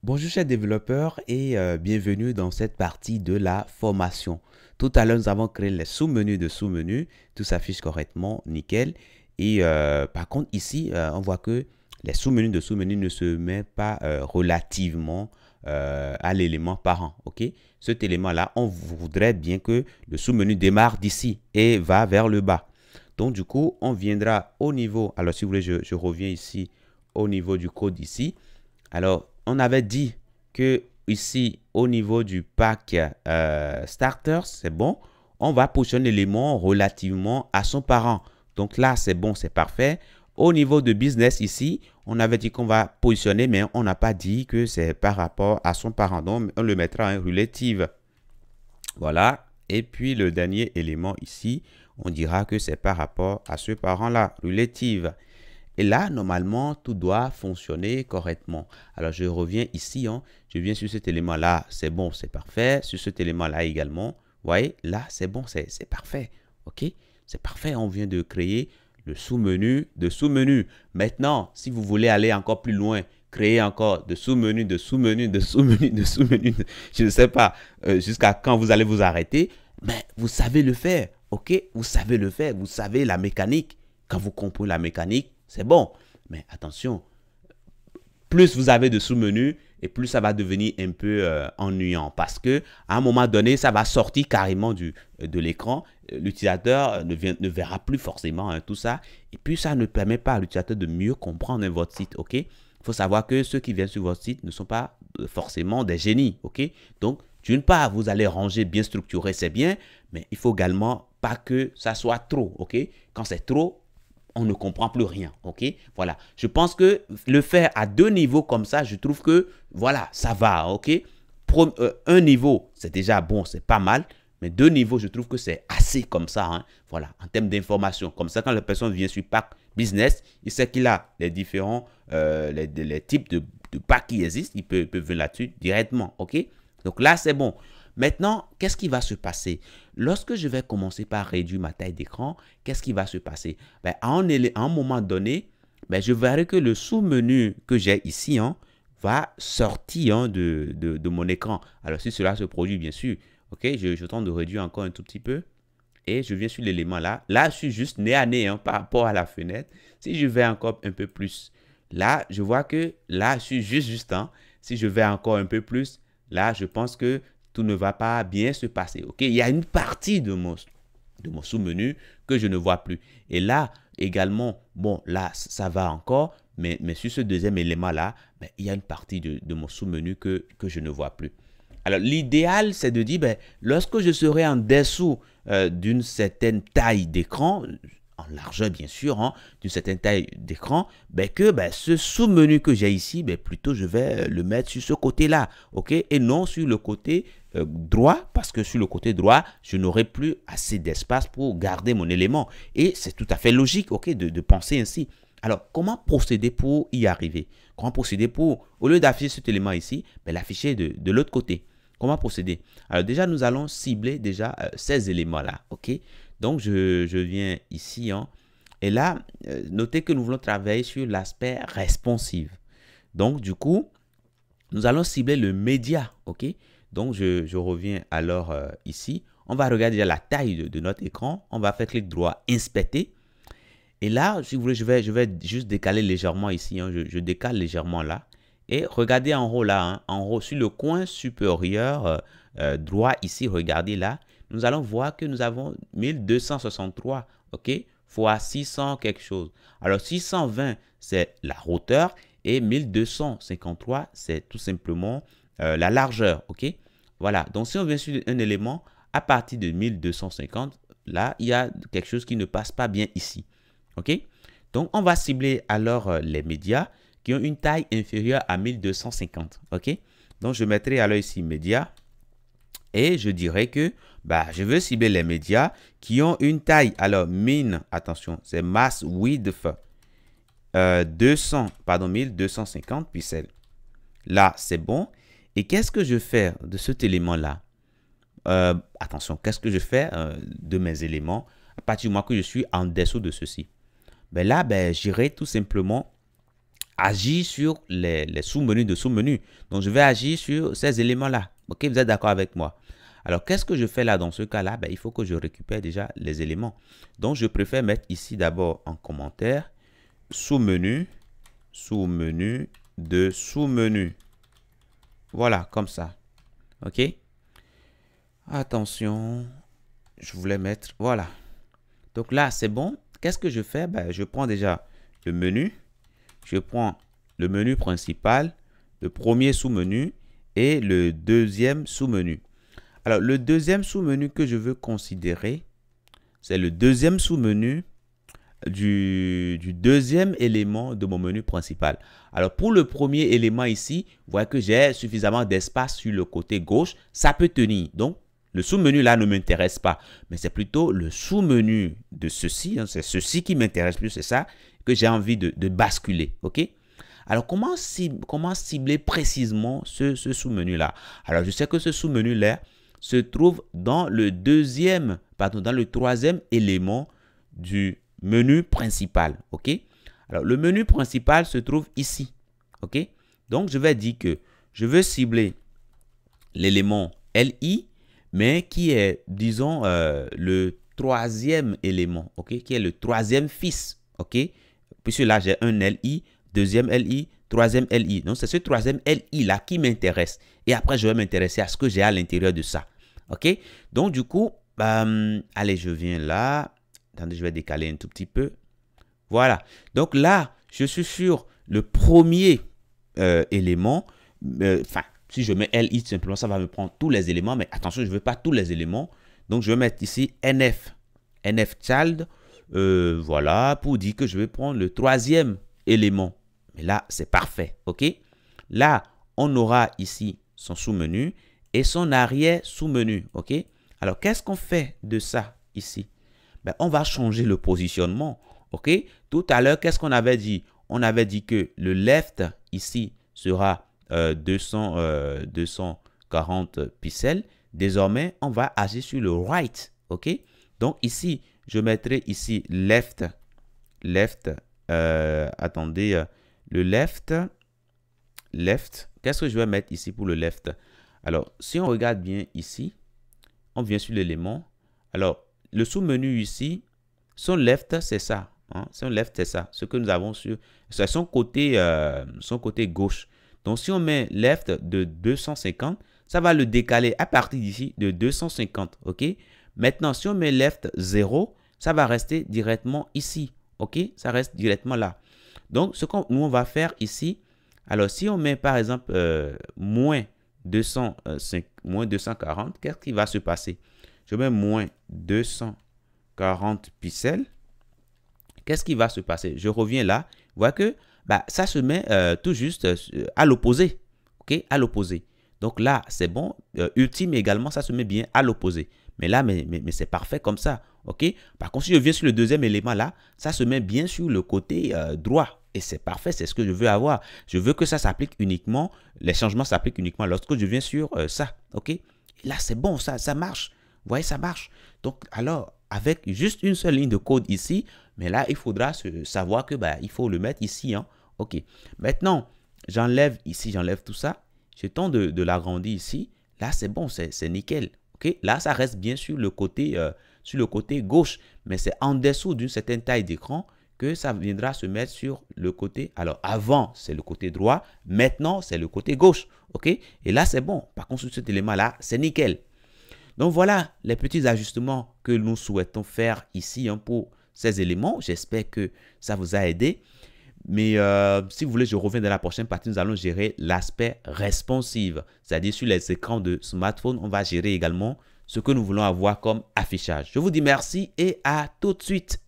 Bonjour chers développeurs et bienvenue dans cette partie de la formation. Tout à l'heure, nous avons créé les sous-menus de sous-menus. Tout s'affiche correctement, nickel. Et par contre, ici, on voit que les sous-menus de sous-menus ne se mettent pas relativement à l'élément parent. Ok? Cet élément-là, on voudrait bien que le sous-menu démarre d'ici et va vers le bas. Donc, du coup, on viendra au niveau. Alors, si vous voulez, je reviens ici au niveau du code ici. Alors, on avait dit que ici, au niveau du pack starters, c'est bon. On va positionner l'élément relativement à son parent. Donc là, c'est bon, c'est parfait. Au niveau de business ici, on avait dit qu'on va positionner, mais on n'a pas dit que c'est par rapport à son parent. Donc, on le mettra en relative. Voilà. Et puis, le dernier élément ici, on dira que c'est par rapport à ce parent-là, relative. Et là, normalement, tout doit fonctionner correctement. Alors, je reviens ici. Je viens sur cet élément-là. C'est bon, c'est parfait. Sur cet élément-là également. Vous voyez, là, c'est bon, c'est parfait. OK? C'est parfait. On vient de créer le sous-menu de sous-menu. Maintenant, si vous voulez aller encore plus loin, créer encore de sous-menu, de sous-menu, de sous-menu, de sous-menu, je ne sais pas jusqu'à quand vous allez vous arrêter, mais vous savez le faire. OK? Vous savez le faire. Vous savez la mécanique. Quand vous comprenez la mécanique, c'est bon. Mais attention, plus vous avez de sous-menus et plus ça va devenir un peu ennuyant parce que à un moment donné, ça va sortir carrément de l'écran. L'utilisateur ne verra plus forcément tout ça. Et puis, ça ne permet pas à l'utilisateur de mieux comprendre votre site. OK? Il faut savoir que ceux qui viennent sur votre site ne sont pas forcément des génies. OK? Donc, d'une part, vous allez ranger bien structuré, c'est bien, mais il faut également pas que ça soit trop. OK? Quand c'est trop, on ne comprend plus rien, ok? Voilà, je pense que le faire à deux niveaux comme ça, je trouve que, voilà, ça va, ok? Un niveau, c'est déjà bon, c'est pas mal, mais deux niveaux, je trouve que c'est assez comme ça, hein? Voilà, en termes d'information. Comme ça, quand la personne vient sur Pack Business, il sait qu'il a les différents, les types de packs qui existent, il peut venir là-dessus directement, ok? Donc là, c'est bon. Maintenant, qu'est-ce qui va se passer? Lorsque je vais commencer par réduire ma taille d'écran, qu'est-ce qui va se passer? Ben, à un moment donné, ben, je verrai que le sous-menu que j'ai ici va sortir de mon écran. Alors, si cela se produit, bien sûr, ok, je tente de réduire encore un tout petit peu et je viens sur l'élément là. Là, je suis juste nez à nez par rapport à la fenêtre. Si je vais encore un peu plus, là, je vois que là, je suis juste. Si je vais encore un peu plus, là, je pense que tout ne va pas bien se passer. Ok, il y a une partie de mon sous-menu que je ne vois plus. Et là, également, bon, là, ça va encore, mais sur ce deuxième élément-là, ben, il y a une partie de mon sous-menu que je ne vois plus. Alors, l'idéal, c'est de dire, ben, lorsque je serai en dessous d'une certaine taille d'écran, en largeur bien sûr, d'une certaine taille d'écran, ben, que ben, ce sous-menu que j'ai ici, ben, plutôt je vais le mettre sur ce côté-là, ok, et non sur le côté droit, parce que sur le côté droit, je n'aurai plus assez d'espace pour garder mon élément. Et c'est tout à fait logique, ok, de penser ainsi. Alors, comment procéder pour y arriver? Comment procéder pour, au lieu d'afficher cet élément ici, ben, l'afficher de l'autre côté? Comment procéder? Alors déjà, nous allons cibler déjà ces éléments-là, ok? Donc, je viens ici, et là, notez que nous voulons travailler sur l'aspect responsive. Donc, du coup, nous allons cibler le média, ok? Donc, je reviens alors ici. On va regarder déjà la taille de notre écran. On va faire clic droit, inspecter. Et là, si vous voulez, je vais juste décaler légèrement ici. Je décale légèrement là. Et regardez en haut là, en haut sur le coin supérieur droit ici, regardez là. Nous allons voir que nous avons 1263, ok, fois 600 quelque chose. Alors 620, c'est la hauteur et 1253, c'est tout simplement la largeur, ok. Voilà, donc si on vient sur un élément, à partir de 1250, là, il y a quelque chose qui ne passe pas bien ici. OK? Donc, on va cibler alors les médias qui ont une taille inférieure à 1250. OK? Donc, je mettrai alors ici médias et je dirais que bah, je veux cibler les médias qui ont une taille. Alors, attention, c'est mass width 1250 pixels. Là, c'est bon. Et qu'est-ce que je fais de cet élément-là? Attention, qu'est-ce que je fais de mes éléments à partir du moment que je suis en dessous de ceci? Ben là, ben, j'irai tout simplement agir sur les sous-menus de sous-menus. Donc, je vais agir sur ces éléments-là. OK, vous êtes d'accord avec moi? Alors, qu'est-ce que je fais là dans ce cas-là? Ben, il faut que je récupère déjà les éléments. Donc, je préfère mettre ici d'abord en commentaire sous-menu, sous-menu de sous-menu. Voilà, comme ça. OK? Attention, je voulais mettre, voilà. Donc là, c'est bon. Qu'est-ce que je fais? Ben, je prends déjà le menu. Je prends le menu principal, le premier sous-menu et le deuxième sous-menu. Alors, le deuxième sous-menu que je veux considérer, c'est le deuxième sous-menu du deuxième élément de mon menu principal. Alors, pour le premier élément ici, vous voyez que j'ai suffisamment d'espace sur le côté gauche. Ça peut tenir. Donc, le sous-menu là ne m'intéresse pas. Mais c'est plutôt le sous-menu de ceci. Hein, c'est ceci qui m'intéresse plus. C'est ça que j'ai envie de basculer. OK? Alors, comment cibler précisément ce sous-menu là? Alors, je sais que ce sous-menu là se trouve dans le dans le troisième élément du menu principal. OK? Alors, le menu principal se trouve ici. OK? Donc, je vais dire que je veux cibler l'élément LI, mais qui est, disons, le troisième élément. OK? Qui est le troisième fils. OK? Puisque là, j'ai un LI, deuxième LI, troisième LI. Donc, c'est ce troisième LI là qui m'intéresse. Et après, je vais m'intéresser à ce que j'ai à l'intérieur de ça. OK? Donc, du coup, allez, je viens là. Attendez, je vais décaler un tout petit peu. Voilà. Donc là, je suis sur le premier élément. Enfin, si je mets LI, simplement, ça va me prendre tous les éléments. Mais attention, je ne veux pas tous les éléments. Donc, je vais mettre ici NF. NF child. Voilà, pour dire que je vais prendre le troisième élément. Mais là, c'est parfait. OK? Là, on aura ici son sous-menu et son arrière sous-menu. OK? Alors, qu'est-ce qu'on fait de ça ici? Ben, on va changer le positionnement. OK? Tout à l'heure, qu'est-ce qu'on avait dit? On avait dit que le left ici sera 240 pixels. Désormais, on va agir sur le right. OK? Donc ici, je mettrai ici left. Attendez, le left. Qu'est-ce que je vais mettre ici pour le left? Alors, si on regarde bien ici, on vient sur l'élément. Alors, le sous-menu ici, son left, c'est ça. Hein? Son left, c'est ça. Ce que nous avons sur c'est son côté gauche. Donc, si on met left de 250, ça va le décaler à partir d'ici de 250. OK? Maintenant, si on met left 0, ça va rester directement ici. OK? Ça reste directement là. Donc, ce que nous, on va faire ici, alors si on met par exemple moins 240, qu'est-ce qui va se passer? Je mets moins 240 pixels. Qu'est-ce qui va se passer? Je reviens là. Vous voyez que ça se met tout juste à l'opposé. OK? À l'opposé. Donc là, c'est bon. Ultime également, ça se met bien à l'opposé. Mais là, mais c'est parfait comme ça. OK? Par contre, si je viens sur le deuxième élément là, ça se met bien sur le côté droit. Et c'est parfait, c'est ce que je veux avoir. Je veux que ça s'applique uniquement, les changements s'appliquent uniquement lorsque je viens sur ça. OK? Et là, c'est bon, ça marche. Vous voyez, ça marche. Donc, alors, avec juste une seule ligne de code ici, mais là, il faudra savoir que il faut le mettre ici. Hein. OK. Maintenant, j'enlève ici, j'enlève tout ça. Je tente de l'agrandir ici. Là, c'est bon, c'est nickel. OK. Là, ça reste bien sur le côté gauche, mais c'est en dessous d'une certaine taille d'écran que ça viendra se mettre sur le côté. Alors, avant, c'est le côté droit. Maintenant, c'est le côté gauche. OK. Et là, c'est bon. Par contre, sur cet élément-là, c'est nickel. Donc, voilà les petits ajustements que nous souhaitons faire ici pour ces éléments. J'espère que ça vous a aidé. Mais si vous voulez, je reviens dans la prochaine partie. Nous allons gérer l'aspect responsive. C'est-à-dire sur les écrans de smartphone, on va gérer également ce que nous voulons avoir comme affichage. Je vous dis merci et à tout de suite.